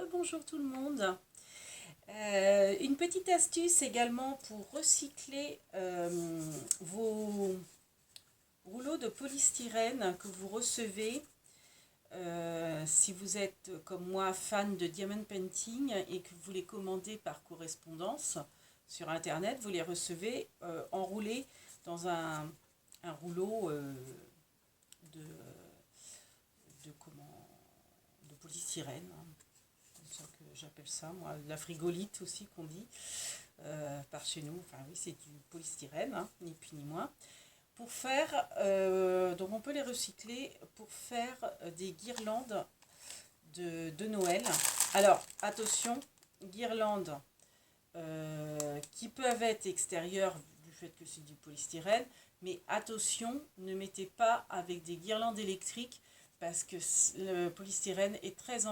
Rebonjour tout le monde. Une petite astuce également pour recycler vos rouleaux de polystyrène que vous recevez. Si vous êtes comme moi fan de diamond painting et que vous les commandez par correspondance sur internet, vous les recevez enroulés dans un rouleau de, de polystyrène, hein. C'est ça que j'appelle ça, moi, la frigolite aussi qu'on dit par chez nous. Enfin oui, c'est du polystyrène, hein, ni plus ni moins. Pour faire, donc on peut les recycler pour faire des guirlandes de Noël. Alors attention, guirlandes qui peuvent être extérieures du fait que c'est du polystyrène, mais attention, ne mettez pas avec des guirlandes électriques parce que le polystyrène est très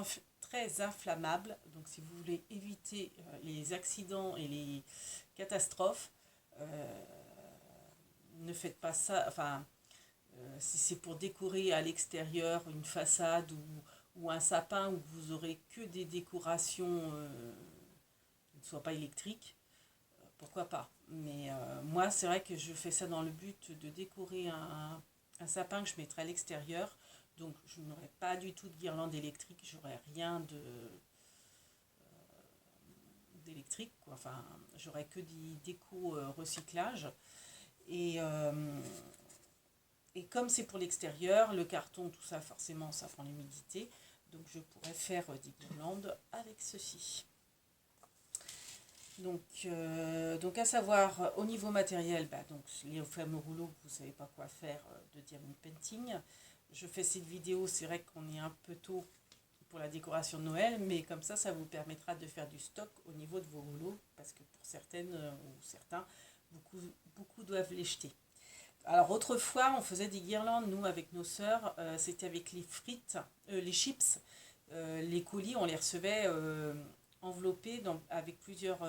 inflammable. Donc si vous voulez éviter les accidents et les catastrophes, ne faites pas ça. Enfin, si c'est pour décorer à l'extérieur une façade ou un sapin où vous aurez que des décorations qui ne soient pas électriques, pourquoi pas. Mais moi, c'est vrai que je fais ça dans le but de décorer un sapin que je mettrai à l'extérieur. Donc je n'aurai pas du tout de guirlande électrique, j'aurai rien d'électrique, quoi. Enfin, j'aurai que des déco recyclage. Et comme c'est pour l'extérieur, le carton, tout ça, forcément, ça prend l'humidité. Donc je pourrais faire des guirlandes avec ceci. Donc à savoir, au niveau matériel, donc les fameux rouleaux, vous ne savez pas quoi faire de diamond painting. Je fais cette vidéo, c'est vrai qu'on est un peu tôt pour la décoration de Noël, mais comme ça vous permettra de faire du stock au niveau de vos rouleaux, parce que pour certaines ou certains, beaucoup doivent les jeter. Alors autrefois, on faisait des guirlandes, nous, avec nos sœurs, c'était avec les frites, les chips, les colis, on les recevait enveloppés avec plusieurs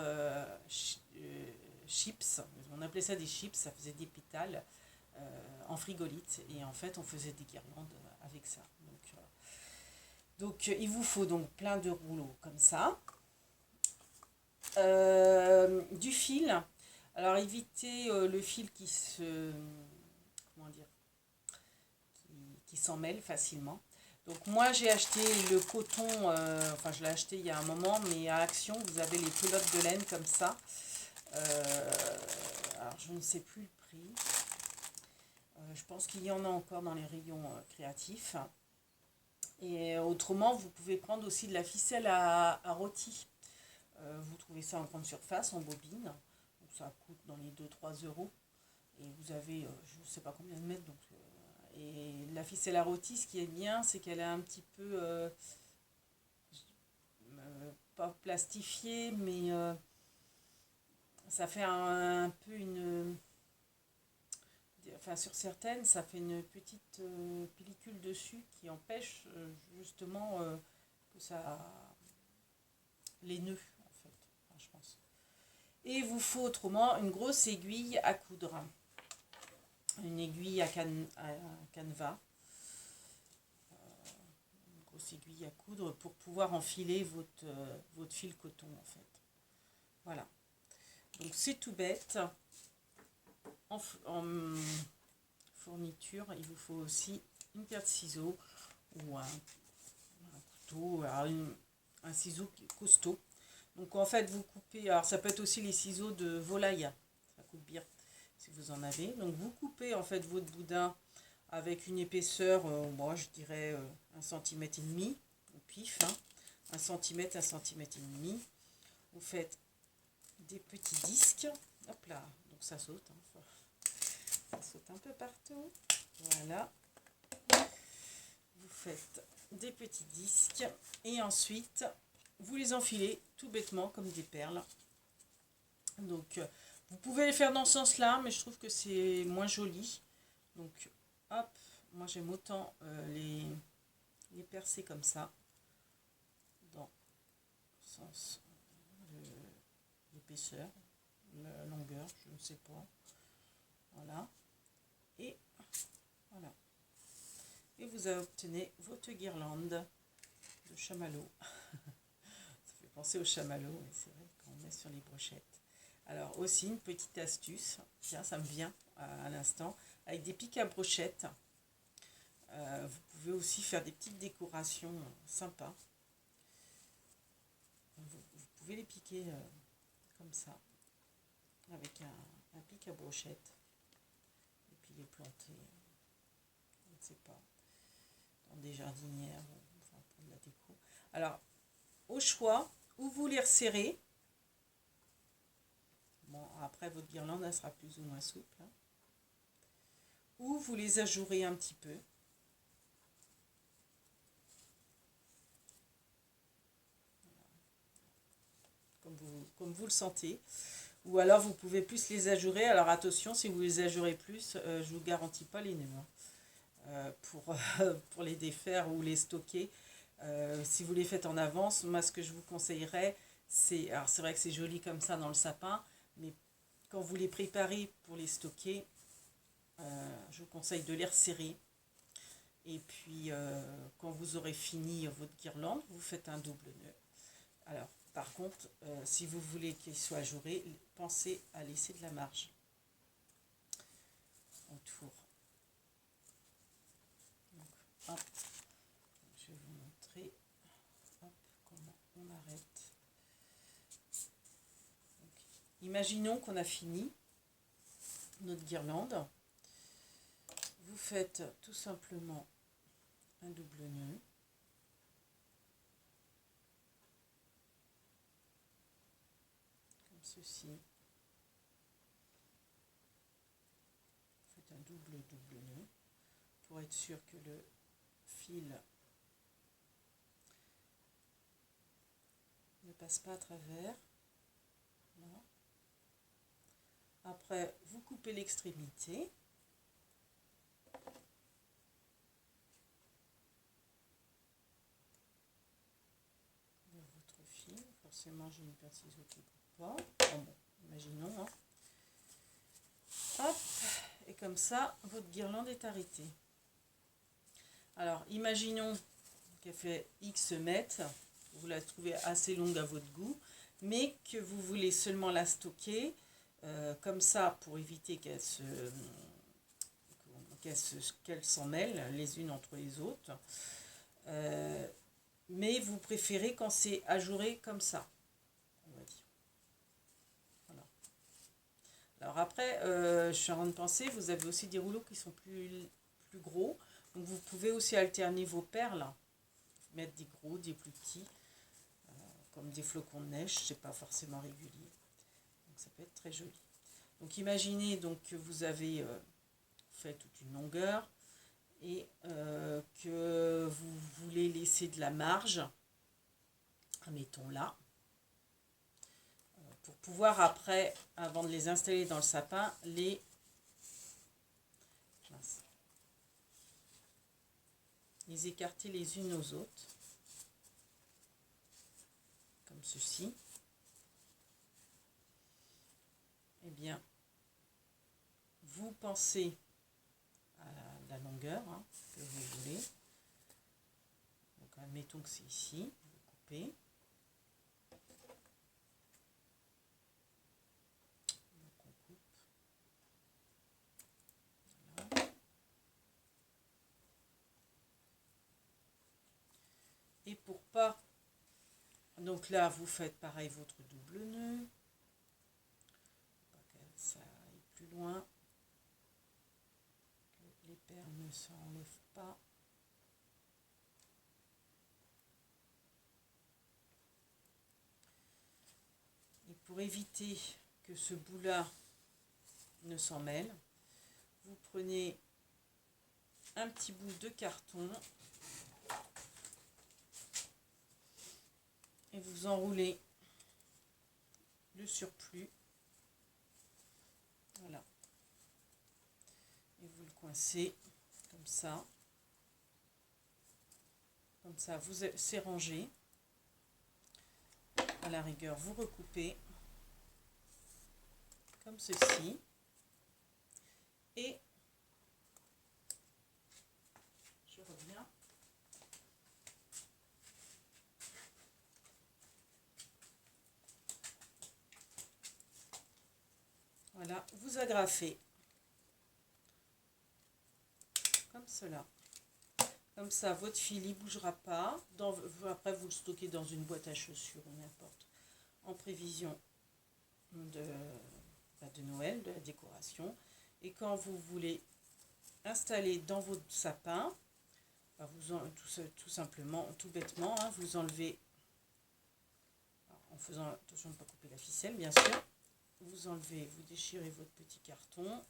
chips. On appelait ça des chips, ça faisait des pétales en frigolite, et en fait, on faisait des guirlandes avec ça. Donc il vous faut donc plein de rouleaux comme ça. Du fil. Alors évitez le fil qui se... comment dire, qui s'en mêle facilement. Donc moi j'ai acheté le coton, enfin je l'ai acheté il y a un moment, mais à Action vous avez les pelotes de laine comme ça. Alors je ne sais plus le prix. Je pense qu'il y en a encore dans les rayons créatifs. Et autrement vous pouvez prendre aussi de la ficelle à rôti. Vous trouvez ça en grande surface, en bobine. Donc ça coûte dans les 2-3 euros. Et vous avez, je ne sais pas combien de mètres. Donc, et la ficelle à rôti, ce qui est bien, c'est qu'elle est un petit peu, pas plastifiée, mais ça fait un peu une... Enfin, sur certaines, ça fait une petite pellicule dessus qui empêche justement que ça... les nœuds, en fait, enfin, je pense. Et il vous faut autrement une grosse aiguille à coudre. Une aiguille à canevas. Une grosse aiguille à coudre pour pouvoir enfiler votre fil coton, en fait. Voilà. Donc c'est tout bête. En fourniture, il vous faut aussi une paire de ciseaux ou un couteau, un ciseau costaud. Donc en fait vous coupez, alors ça peut être aussi les ciseaux de volaille, ça coupe bien si vous en avez. Donc vous coupez en fait votre boudin avec une épaisseur, moi je dirais 1,5 cm au pif, hein, 1 cm, 1,5 cm. Vous faites des petits disques, hop là, donc ça saute, hein, ça saute un peu partout, voilà. Vous faites des petits disques et ensuite vous les enfilez tout bêtement comme des perles. Donc vous pouvez les faire dans ce sens là, mais je trouve que c'est moins joli. Donc hop, moi j'aime autant les percer comme ça, dans le sens l'épaisseur, la longueur, je ne sais pas. Voilà. Et voilà. Et vous obtenez votre guirlande de chamallow. pensé au chamallow, mais c'est vrai qu'on met sur les brochettes. Alors aussi une petite astuce, tiens, ça me vient à l'instant, avec des pics à brochettes. Vous pouvez aussi faire des petites décorations sympas. Vous pouvez les piquer comme ça, avec un pic à brochettes, et puis les planter, je ne sais pas, dans des jardinières, enfin pour de la déco. Alors, au choix, ou vous les resserrez. Bon, après, votre guirlande, elle sera plus ou moins souple. Hein. Ou vous les ajourez un petit peu. Comme vous le sentez. Ou alors, vous pouvez plus les ajourer. Alors, attention, si vous les ajourez plus, je ne vous garantis pas les nœuds. Hein. Pour les défaire ou les stocker. Si vous les faites en avance, moi, ce que je vous conseillerais, c'est... Alors, c'est vrai que c'est joli comme ça dans le sapin, mais quand vous les préparez pour les stocker, je vous conseille de les resserrer. Et puis, quand vous aurez fini votre guirlande, vous faites un double nœud. Alors, par contre, si vous voulez qu'il soit ajouré, pensez à laisser de la marge autour. Donc, hop, je vais vous montrer hop, comment on arrête. Donc, imaginons qu'on a fini notre guirlande. Vous faites tout simplement un double nœud. Comme ceci. Vous faites un double nœud pour être sûr que le fil ne passe pas à travers. Voilà. Après, vous coupez l'extrémité. Votre fil, forcément j'ai une paire de ciseaux qui ne coupe pas. Bon, imaginons. Hein. Hop, et comme ça, votre guirlande est arrêtée. Alors, imaginons qu'elle fait X mètres, vous la trouvez assez longue à votre goût, mais que vous voulez seulement la stocker, comme ça, pour éviter qu'elles s'en mêlent les unes entre les autres. Mais vous préférez quand c'est ajouré comme ça, on va dire. Voilà. Alors après, je suis en train de penser, vous avez aussi des rouleaux qui sont plus gros. Donc vous pouvez aussi alterner vos perles, mettre des gros, des plus petits, comme des flocons de neige, c'est pas forcément régulier. Donc ça peut être très joli. Donc imaginez donc que vous avez fait toute une longueur et que vous voulez laisser de la marge, mettons là, pour pouvoir après, avant de les installer dans le sapin, les écarter les unes aux autres, comme ceci. Eh bien, vous pensez à la longueur que vous voulez. Donc, admettons que c'est ici, vous coupez. Donc, on coupe. Voilà. Et pour pas... Donc là, vous faites pareil votre double nœud. Pour pas que ça aille plus loin. Que les perles ne s'enlèvent pas. Et pour éviter que ce bout-là ne s'en mêle, vous prenez un petit bout de carton et vous enroulez le surplus. Voilà. Et vous le coincez comme ça. Comme ça, c'est rangé. À la rigueur, vous recoupez comme ceci. Et je reviens. Voilà, vous agrafez comme cela. Comme ça, votre fil ne bougera pas. Après, vous le stockez dans une boîte à chaussures ou n'importe, en prévision de Noël, de la décoration. Et quand vous voulez installer dans votre sapin, tout simplement, tout bêtement, hein, vous enlevez, en faisant attention de ne pas couper la ficelle, bien sûr, vous enlevez, vous déchirez votre petit carton,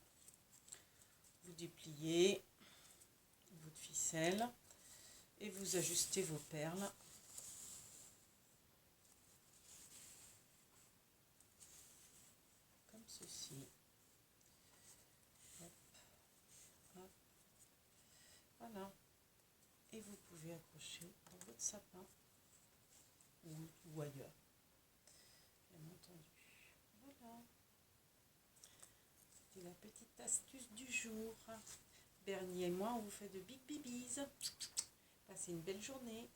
vous dépliez votre ficelle et vous ajustez vos perles. Comme ceci. Hop, hop. Voilà. Et vous pouvez accrocher dans votre sapin ou ailleurs, bien entendu. Voilà. C'était la petite astuce du jour. Bernie et moi, on vous fait de big bibis. Passez une belle journée.